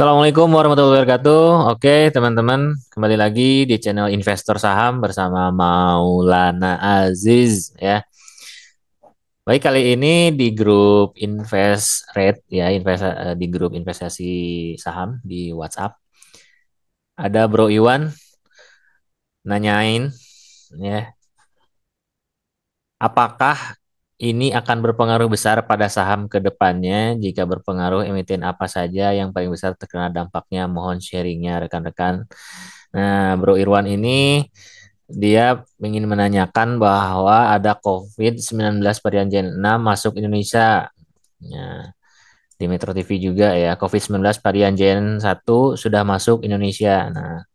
Assalamualaikum warahmatullahi wabarakatuh. Oke, teman-teman, kembali lagi di channel Investor Saham bersama Maulana Aziz ya. Baik, kali ini di grup Invest Rate ya, di grup investasi saham di WhatsApp ada Bro Iwan nanyain ya, apakah ini akan berpengaruh besar pada saham ke depannya? Jika berpengaruh, emiten apa saja yang paling besar terkena dampaknya? Mohon sharingnya rekan-rekan. Nah, Bro Irwan ini dia ingin menanyakan bahwa ada COVID-19 varian Gen 6 masuk Indonesia. Nah, di Metro TV juga ya, COVID-19 varian Gen 1 sudah masuk Indonesia. Nah,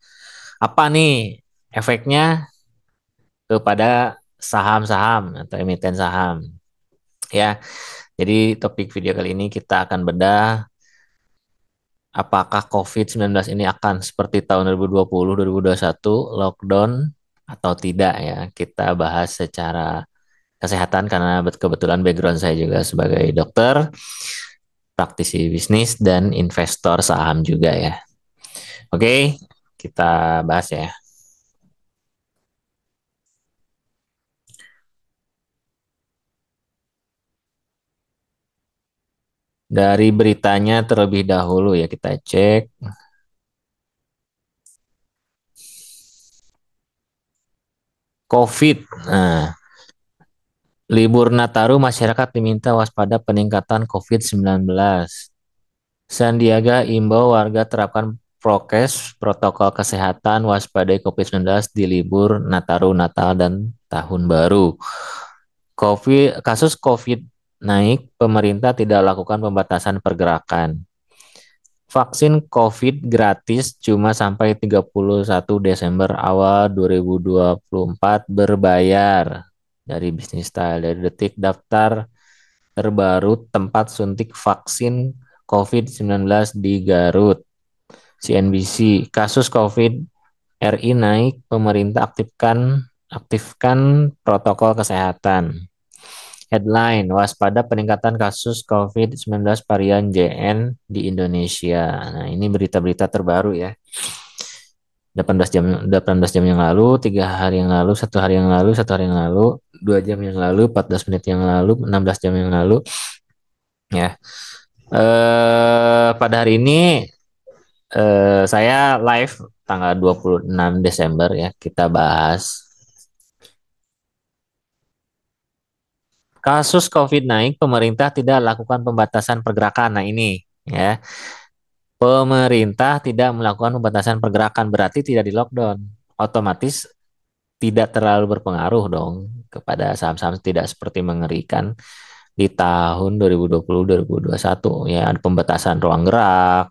apa nih efeknya kepada saham-saham atau emiten saham? Ya, jadi topik video kali ini kita akan bedah apakah COVID-19 ini akan seperti tahun 2020, 2021, lockdown atau tidak ya. Kita bahas secara kesehatan karena kebetulan background saya juga sebagai dokter, praktisi bisnis, dan investor saham juga ya. Oke, kita bahas ya. Dari beritanya terlebih dahulu ya kita cek. COVID. Nah, libur Nataru masyarakat diminta waspada peningkatan COVID-19. Sandiaga imbau warga terapkan prokes, protokol kesehatan, waspadai COVID-19 di libur Nataru, Natal, dan Tahun Baru. Kasus COVID naik, pemerintah tidak lakukan pembatasan pergerakan. Vaksin COVID gratis cuma sampai 31 Desember awal 2024 berbayar. Dari Bisnis Style, dari Detik, daftar terbaru tempat suntik vaksin COVID-19 di Garut. CNBC, kasus COVID RI naik, pemerintah aktifkan protokol kesehatan. Headline, waspada peningkatan kasus COVID-19 varian JN di Indonesia. Nah, ini berita-berita terbaru ya. 18 jam yang lalu, 3 hari yang lalu, 1 hari yang lalu, 1 hari yang lalu, 2 jam yang lalu, 14 menit yang lalu, 16 jam yang lalu, ya. Pada hari ini saya live tanggal 26 Desember ya, kita bahas kasus COVID naik, pemerintah tidak lakukan pembatasan pergerakan. Nah ini ya, pemerintah tidak melakukan pembatasan pergerakan berarti tidak di lockdown. Otomatis tidak terlalu berpengaruh dong kepada saham-saham, tidak seperti mengerikan di tahun 2020-2021 ya, ada pembatasan ruang gerak,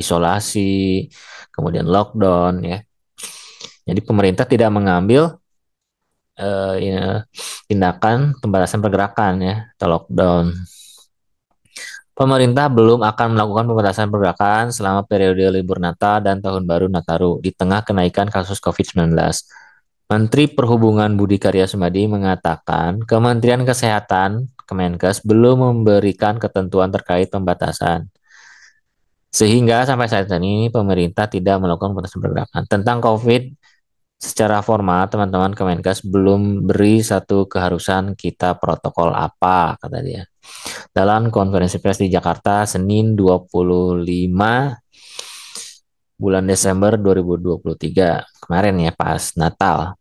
isolasi, kemudian lockdown ya. Jadi pemerintah tidak mengambil ya, tindakan pembatasan pergerakan ya atau lockdown. Pemerintah belum akan melakukan pembatasan pergerakan selama periode libur Natal dan Tahun Baru Nataru di tengah kenaikan kasus COVID-19. Menteri Perhubungan Budi Karya Sumadi mengatakan Kementerian Kesehatan Kemenkes belum memberikan ketentuan terkait pembatasan. Sehingga sampai saat ini pemerintah tidak melakukan pembatasan pergerakan. Tentang COVID secara formal, teman-teman Kemenkes belum beri satu keharusan kita protokol apa, kata dia. Dalam konferensi pers di Jakarta, Senin 25 bulan Desember 2023, kemarin ya, pas Natal.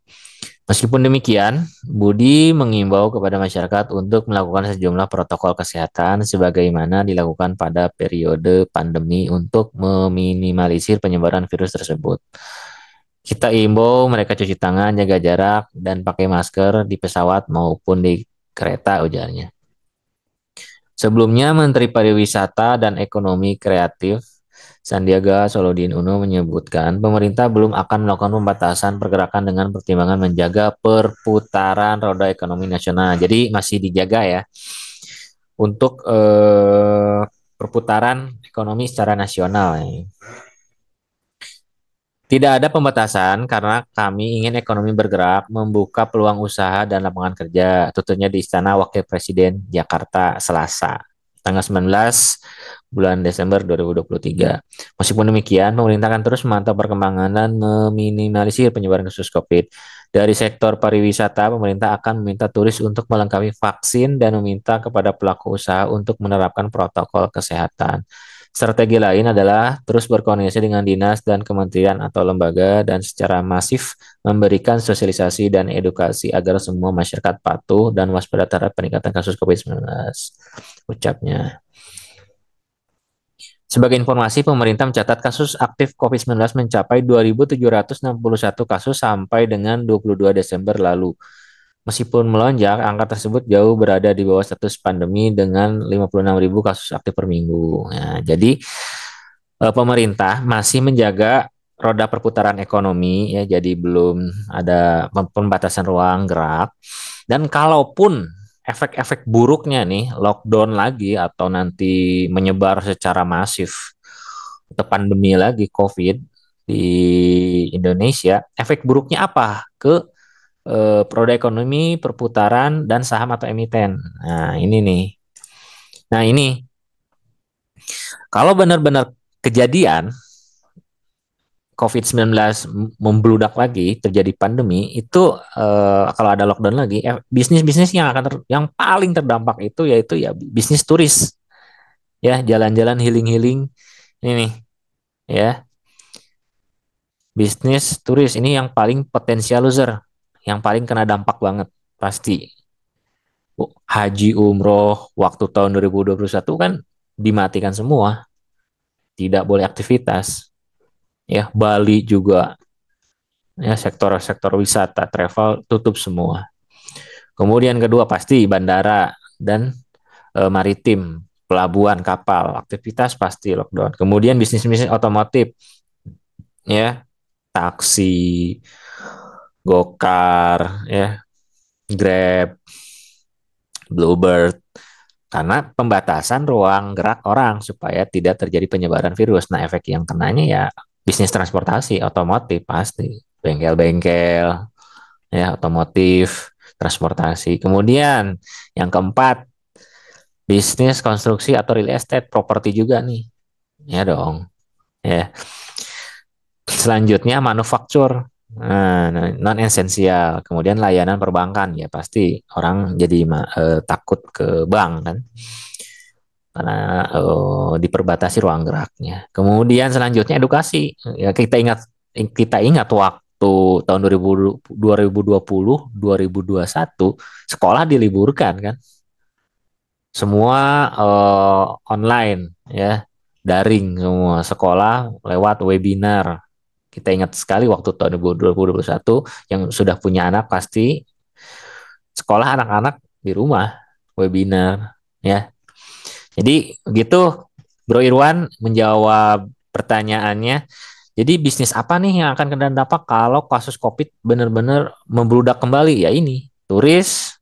Meskipun demikian, Budi mengimbau kepada masyarakat untuk melakukan sejumlah protokol kesehatan sebagaimana dilakukan pada periode pandemi untuk meminimalisir penyebaran virus tersebut. Kita imbau mereka cuci tangan, jaga jarak, dan pakai masker di pesawat maupun di kereta, ujarnya. Sebelumnya, Menteri Pariwisata dan Ekonomi Kreatif Sandiaga Solodin Uno menyebutkan pemerintah belum akan melakukan pembatasan pergerakan dengan pertimbangan menjaga perputaran roda ekonomi nasional. Jadi masih dijaga ya untuk perputaran ekonomi secara nasional. Ya. Tidak ada pembatasan karena kami ingin ekonomi bergerak, membuka peluang usaha dan lapangan kerja, tuturnya di Istana Wakil Presiden Jakarta Selasa. tanggal 19 bulan Desember 2023. Meskipun demikian, pemerintah akan terus memantau perkembangan dan meminimalisir penyebaran kasus COVID. Dari sektor pariwisata, pemerintah akan meminta turis untuk melengkapi vaksin dan meminta kepada pelaku usaha untuk menerapkan protokol kesehatan. Strategi lain adalah terus berkoordinasi dengan dinas dan kementerian atau lembaga dan secara masif memberikan sosialisasi dan edukasi agar semua masyarakat patuh dan waspada terhadap peningkatan kasus COVID-19. Ucapnya. Sebagai informasi, pemerintah mencatat kasus aktif COVID-19 mencapai 2.761 kasus sampai dengan 22 Desember lalu. Meskipun melonjak, angka tersebut jauh berada di bawah status pandemi dengan 56.000 kasus aktif per minggu. Nah, jadi pemerintah masih menjaga roda perputaran ekonomi ya, jadi belum ada pembatasan ruang gerak. Dan kalaupun efek-efek buruknya nih lockdown lagi atau nanti menyebar secara masif atau pandemi lagi COVID di Indonesia, efek buruknya apa ke roda ekonomi, perputaran dan saham atau emiten. Nah, ini nih. Nah, ini kalau benar-benar kejadian COVID-19 membludak lagi, terjadi pandemi, itu kalau ada lockdown lagi, bisnis-bisnis yang paling terdampak itu yaitu ya bisnis turis, ya jalan-jalan healing-healing ini nih, ya bisnis turis ini yang paling potensial loser, yang paling kena dampak banget pasti. Haji umroh waktu tahun 2021 kan dimatikan semua, tidak boleh aktivitas. Ya, Bali juga ya sektor-sektor wisata, travel tutup semua. Kemudian kedua pasti bandara dan maritim, pelabuhan, kapal, aktivitas pasti lockdown. Kemudian bisnis-bisnis otomotif, ya taksi, Gokar, ya Grab, Bluebird, karena pembatasan ruang gerak orang supaya tidak terjadi penyebaran virus. Nah, efek yang kenanya ya bisnis transportasi, otomotif pasti, bengkel-bengkel, ya otomotif, transportasi. Kemudian yang keempat, bisnis konstruksi atau real estate, properti juga nih. Ya dong. Ya. Selanjutnya manufaktur, non esensial. Kemudian layanan perbankan, ya pasti orang jadi takut ke bank kan, karena diperbatasi ruang geraknya. Kemudian selanjutnya edukasi. Ya kita ingat waktu tahun 2020, 2021 sekolah diliburkan kan. Semua online ya, daring semua, sekolah lewat webinar. Kita ingat sekali waktu tahun 2021 yang sudah punya anak pasti sekolah anak-anak di rumah webinar ya. Jadi gitu Bro Irwan menjawab pertanyaannya. Jadi bisnis apa nih yang akan kena dampak kalau kasus COVID benar-benar membludak kembali? Ya ini, turis,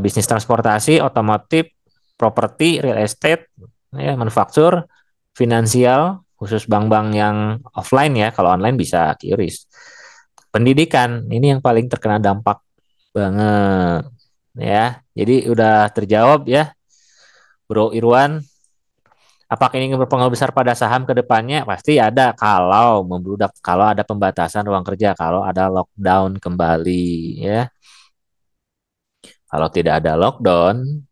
bisnis transportasi, otomotif, properti, real estate, ya, manufaktur, finansial, khusus bank-bank yang offline ya, kalau online bisa QRIS. Pendidikan, ini yang paling terkena dampak banget ya. Jadi udah terjawab ya, Bro Irwan. Apakah ini berpengaruh besar pada saham ke depannya? Pasti ada kalau membludak, kalau ada pembatasan ruang kerja, kalau ada lockdown kembali ya. Kalau tidak ada lockdown,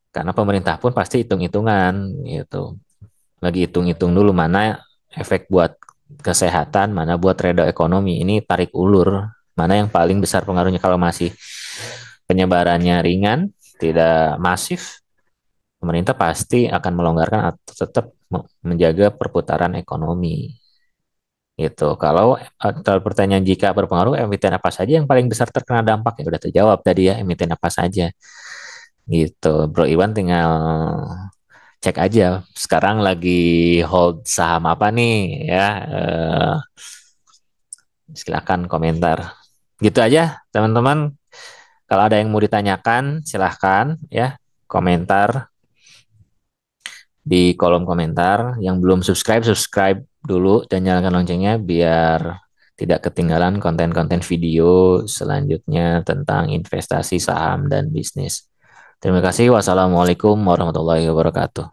karena pemerintah pun pasti hitung-hitungan gitu. Lagi hitung-hitung dulu mana efek buat kesehatan, mana buat redo ekonomi. Ini tarik ulur, mana yang paling besar pengaruhnya kalau masih penyebarannya ringan, tidak masif. Pemerintah pasti akan melonggarkan atau tetap menjaga perputaran ekonomi. Gitu. Kalau pertanyaan jika berpengaruh, emiten apa saja yang paling besar terkena dampak, ya udah terjawab tadi ya, emiten apa saja. Gitu. Bro Iwan tinggal cek aja sekarang lagi hold saham apa nih ya. Silakan komentar. Gitu aja teman-teman. Kalau ada yang mau ditanyakan silahkan ya komentar di kolom komentar. Yang belum subscribe, subscribe dulu dan nyalakan loncengnya biar tidak ketinggalan konten-konten video selanjutnya tentang investasi saham dan bisnis. Terima kasih. Wassalamualaikum warahmatullahi wabarakatuh.